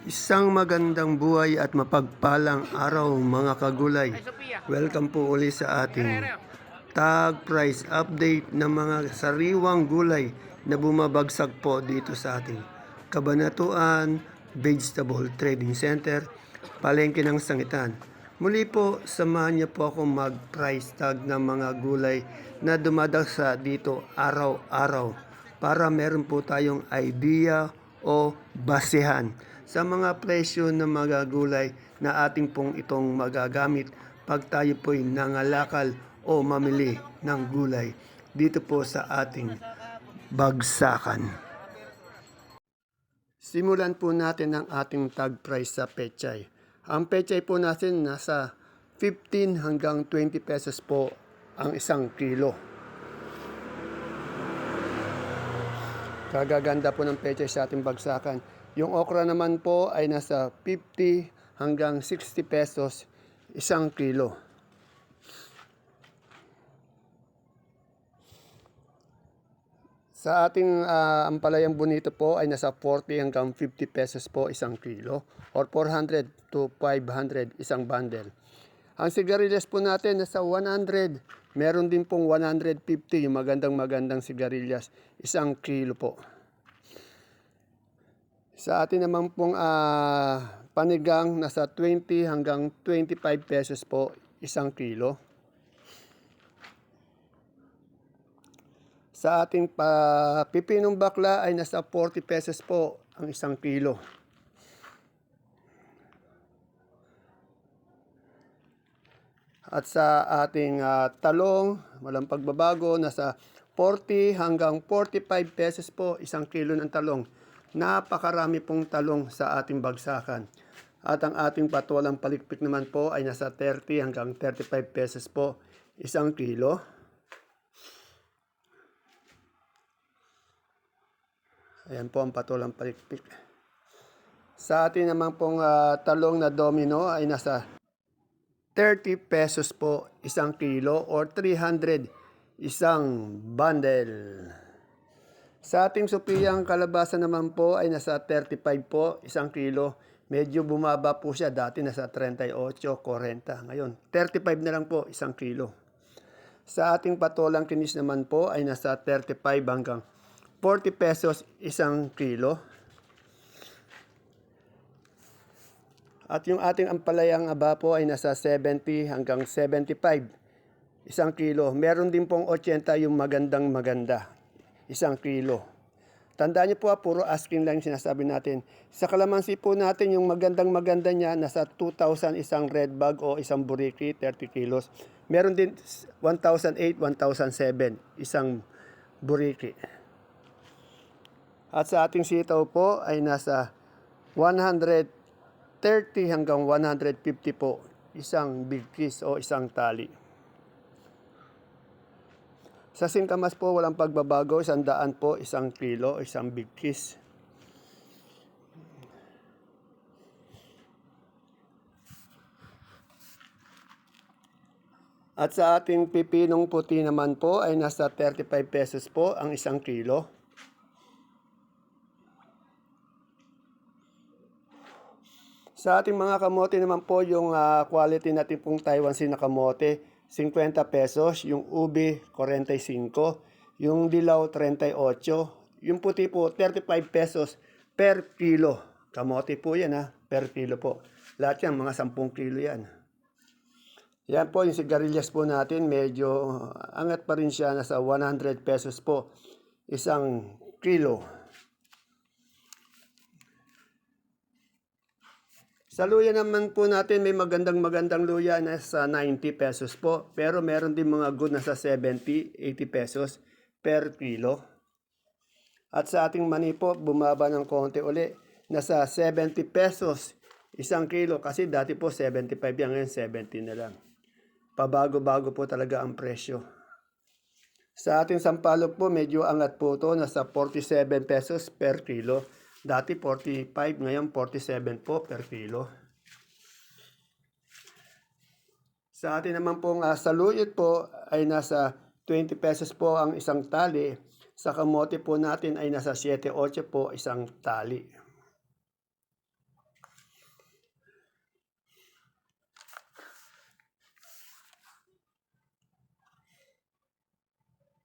Isang magandang buhay at mapagpalang araw mga kagulay. Welcome po uli sa ating tag price update ng mga sariwang gulay na bumabagsak po dito sa ating Kabanatuan Vegetable Trading Center, Palengke ng Sangitan. Muli po, samahan niyo po ako mag-price tag ng mga gulay na dumadagsa dito araw-araw para meron po tayong idea o basehan sa mga presyo ng mga gulay na ating pong itong magagamit pag tayo po'y nangalakal o mamili ng gulay dito po sa ating bagsakan. Simulan po natin ang ating tag price sa pechay. Ang pechay po natin nasa 15 hanggang 20 pesos po ang isang kilo. Kagaganda po ng pechay sa ating bagsakan. Yung okra naman po ay nasa 50 hanggang 60 pesos isang kilo. Sa ating ampalayang bonito po ay nasa 40 hanggang 50 pesos po isang kilo or 400 to 500 isang bundle. Ang sigarilyas po natin nasa 100, meron din pong 150 yung magandang sigarilyas isang kilo po. Sa atin naman pong panigang nasa 20 hanggang 25 pesos po isang kilo. Sa ating pipinong bakla ay nasa 40 pesos po ang isang kilo. At sa ating talong, walang pagbabago, nasa 40 hanggang 45 pesos po isang kilo ng talong. Napakarami pong talong sa ating bagsakan. At ang ating patolang palikpik naman po ay nasa 30 hanggang 35 pesos po isang kilo. Ayan po ang patolang palikpik. Sa atin naman pong talong na domino ay nasa 30 pesos po isang kilo or 300 isang bundle. Sa ating supiyang kalabasa naman po ay nasa 35 po isang kilo. Medyo bumaba po siya, dati nasa 38, 40. Ngayon, 35 na lang po isang kilo. Sa ating patolang kinis naman po ay nasa 35 hanggang 40 pesos isang kilo. At yung ating ampalayang aba po ay nasa 70 hanggang 75 isang kilo. Meron din pong 80 yung maganda isang kilo. Tandaan niyo po puro asking lang yung sinasabi natin. Sa kalamansi po natin yung maganda niya nasa 2,000 isang red bag o isang buriki 30 kilos. Meron din 1,008, 1,007 isang buriki. At sa ating sitaw po ay nasa 130 hanggang 150 po isang big kiss o isang tali. Sa singkamas po walang pagbabago, 100 po isang kilo, isang big kiss. At sa ating pipinong puti naman po ay nasa 35 pesos po ang isang kilo. Sa ating mga kamote naman po, yung quality natin pong Taiwan Sea na kamote, 50 pesos, yung ubi, 45, yung dilaw, 38, yung puti po, 35 pesos per kilo. Kamote po yan per kilo po. Lahat yan, mga 10 kilo yan. Yan po, yung sigarilyas po natin, medyo angat pa rin siya, nasa 100 pesos po, isang kilo. Sa luya naman po natin, may magandang luya na sa 90 pesos po. Pero meron din mga good na sa 70, 80 pesos per kilo. At sa ating mani po, bumaba ng konti uli. Nasa 70 pesos isang kilo. Kasi dati po 75 yan, ngayon 70 na lang. Pabago-bago po talaga ang presyo. Sa ating sampalok po, medyo angat po ito. Nasa 47 pesos per kilo. Dati 45, ngayon 47 po per kilo. Sa atin naman pong saluyot po ay nasa 20 pesos po ang isang tali. Sa kamote po natin ay nasa 7-8 po isang tali.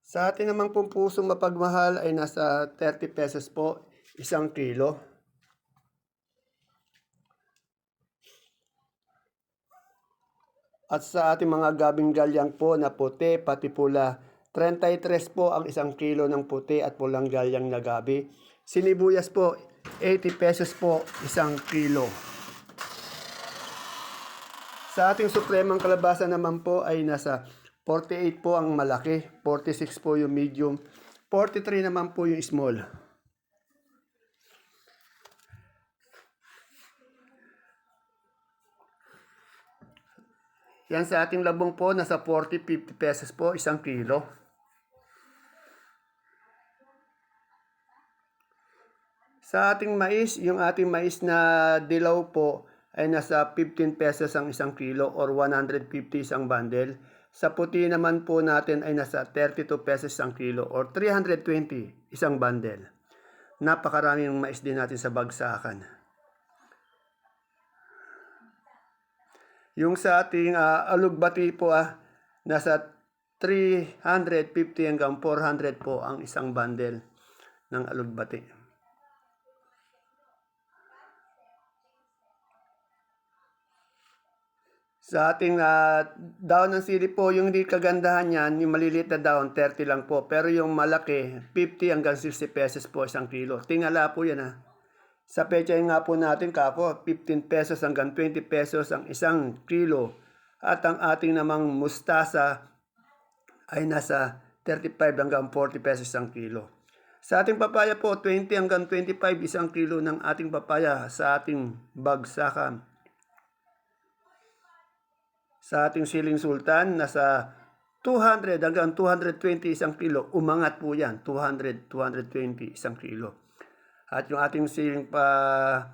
Sa atin namang pong pusong mapagmahal ay nasa 30 pesos po isang kilo. At sa ating mga gabing galyang po na puti pati pula, 33 po ang isang kilo ng puti at pulang galyang na gabi. Sinibuyas po, 80 pesos po isang kilo. Sa ating supremang kalabasa naman po ay nasa 48 po ang malaki, 46 po yung medium, 43 naman po yung small. Yan sa ating labong po, nasa 40-50 pesos po isang kilo. Sa ating mais, yung ating mais na dilaw po ay nasa 15 pesos ang isang kilo or 150 isang bundle. Sa puti naman po natin ay nasa 32 pesos isang kilo or 320 isang bundle. Napakaraming mais din natin sa bagsakan. Yung sa ating alugbati po nasa 350 hanggang 400 po ang isang bundle ng alugbati. Sa ating daon ng sili po, yung hindi kagandahan yan, yung maliliit na daon, 30 lang po. Pero yung malaki, 50 hanggang 60 pesos po isang kilo. Tingala po yan Sa pechay nga po natin, kapo, 15 pesos hanggang 20 pesos ang isang kilo. At ang ating namang mustasa ay nasa 35 hanggang 40 pesos isang kilo. Sa ating papaya po, 20 hanggang 25 isang kilo ng ating papaya sa ating bagsakan. Sa ating siling sultan, nasa 200 hanggang 220 isang kilo. Umangat po yan, 200, 220 isang kilo. At yung ating siling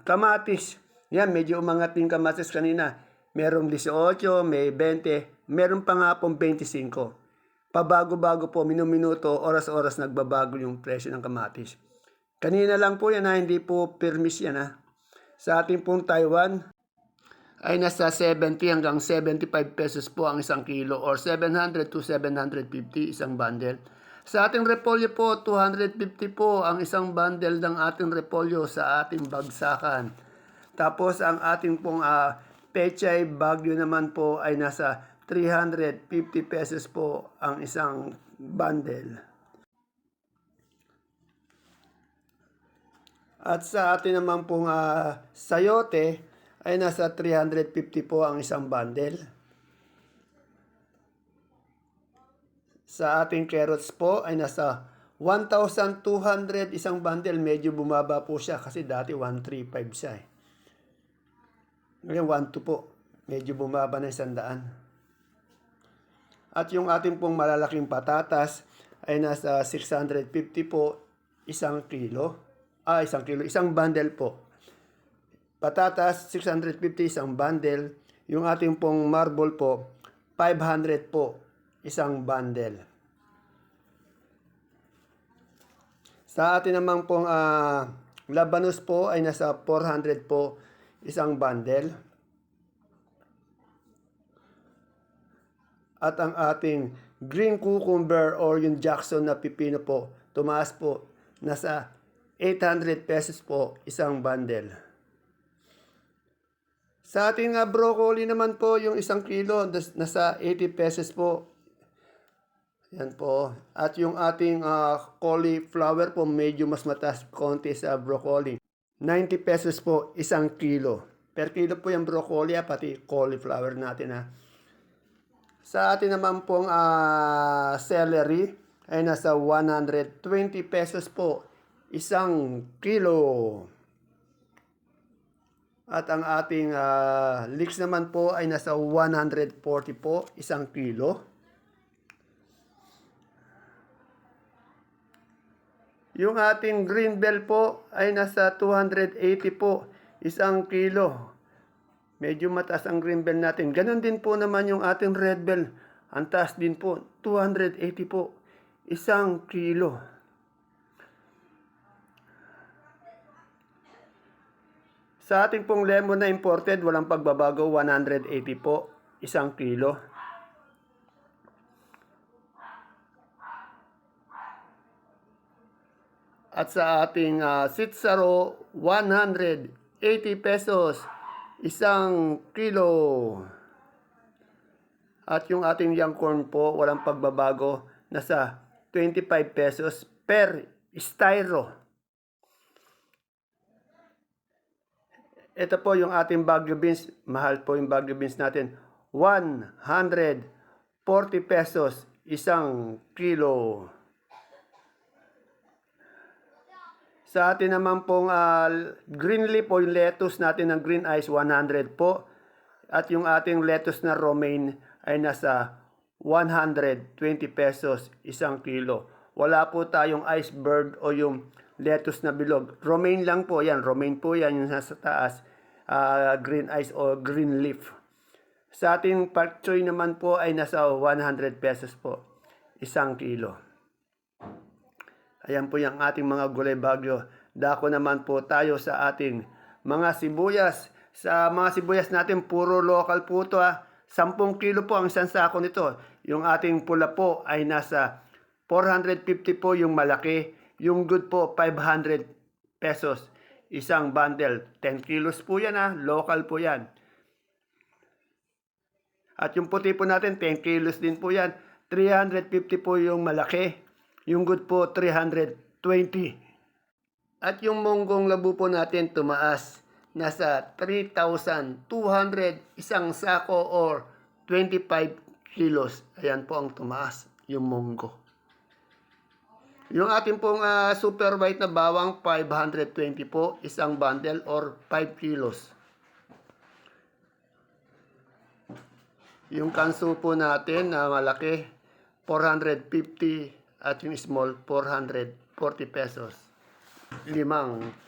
kamatis, yan, medyo umangat din kamatis kanina. Merong 18, may 20, meron pa nga pong 25. Pabago-bago po, minuminuto, oras-oras nagbabago yung presyo ng kamatis. Kanina lang po yan hindi po permis yan Sa ating pong Taiwan, ay nasa 70 hanggang 75 pesos po ang isang kilo or 700 to 750 isang bundle. Sa ating repolyo po, 250 po ang isang bundle ng ating repolyo sa ating bagsakan. Tapos ang ating pong pechay bagyo naman po ay nasa 350 pesos po ang isang bundle. At sa atin naman pong sayote, ay nasa 350 po ang isang bundle. Sa ating carrots po ay nasa 1,200 isang bundle. Medyo bumaba po siya kasi dati 135 siya Ngayon 1,200 po. Medyo bumaba na 100. At yung ating pong malalaking patatas ay nasa 650 po isang kilo. Isang bundle po. Patatas, 650 isang bundle. Yung ating pong marble po, 500 po isang bundle. Sa atin namang pong labanos po ay nasa 400 po isang bundle. At ang ating green cucumber or yung Jackson na pipino po, tumaas po, nasa 800 pesos po isang bundle. Sa ating broccoli naman po, yung isang kilo, nasa 80 pesos po. Yan po. At yung ating cauliflower po, medyo mas mataas konti sa broccoli. 90 pesos po isang kilo. Per kilo po yung broccoli pati cauliflower natin Sa atin naman pong celery ay nasa 120 pesos po isang kilo. At ang ating leeks naman po ay nasa 140 po isang kilo. Yung ating green bell po ay nasa 280 po isang kilo. Medyo mataas ang green bell natin. Ganon din po naman yung ating red bell. Ang taas din po, 280 po isang kilo. Sa ating pong lemon na imported, walang pagbabago, 180 po isang kilo. At sa ating sitsaro, 180 pesos isang kilo. At yung ating young corn po, walang pagbabago, nasa 25 pesos per styro. Ito po yung ating Baguio beans. Mahal po yung Baguio beans natin. 140 pesos isang kilo. Sa atin naman pong green leaf o yung lettuce natin ng green ice, 100 po. At yung ating lettuce na romaine ay nasa 120 pesos isang kilo. Wala po tayong iceberg o yung lettuce na bilog. Romaine lang po yan. Romaine po yan yung nasa taas. Green ice o green leaf. Sa ating pak choy naman po ay nasa 100 pesos po isang kilo. Ayan po yung ating mga gulay Baguio. Dako naman po tayo sa ating mga sibuyas. Sa mga sibuyas natin, puro local po ito. 10 kilo po ang isang sako nito. Yung ating pula po ay nasa 450 po yung malaki. Yung good po, 500 pesos isang bundle. 10 kilos po yan local po yan. At yung puti po natin, 10 kilos din po yan. 350 po yung malaki. Yung good po, 320. At yung monggong labu po natin tumaas. Nasa 3,200 isang sako or 25 kilos. Ayan po ang tumaas, yung monggo. Yung ating pong super white na bawang, 520 po isang bundle or 5 kilos. Yung kanso po natin na malaki, 450 at yung small, 440 pesos. 5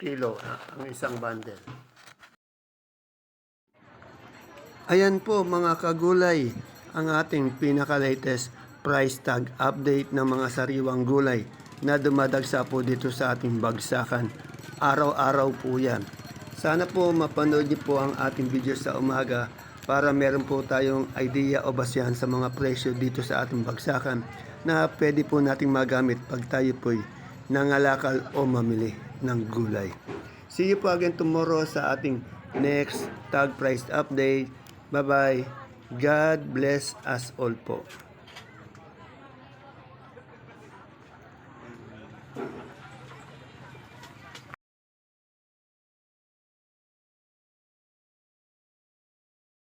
kilo ang isang bundle. Ayan po mga kagulay, ang ating pinaka-latest price tag update ng mga sariwang gulay na dumadagsa po dito sa ating bagsakan. Araw-araw po yan. Sana po mapanood niyo po ang ating video sa umaga para meron po tayong idea o basihan sa mga presyo dito sa ating bagsakan na pwede po nating magamit pag tayo po'y nangalakal o mamili ng gulay. See you po again tomorrow sa ating next tag price update. Bye-bye. God bless us all po.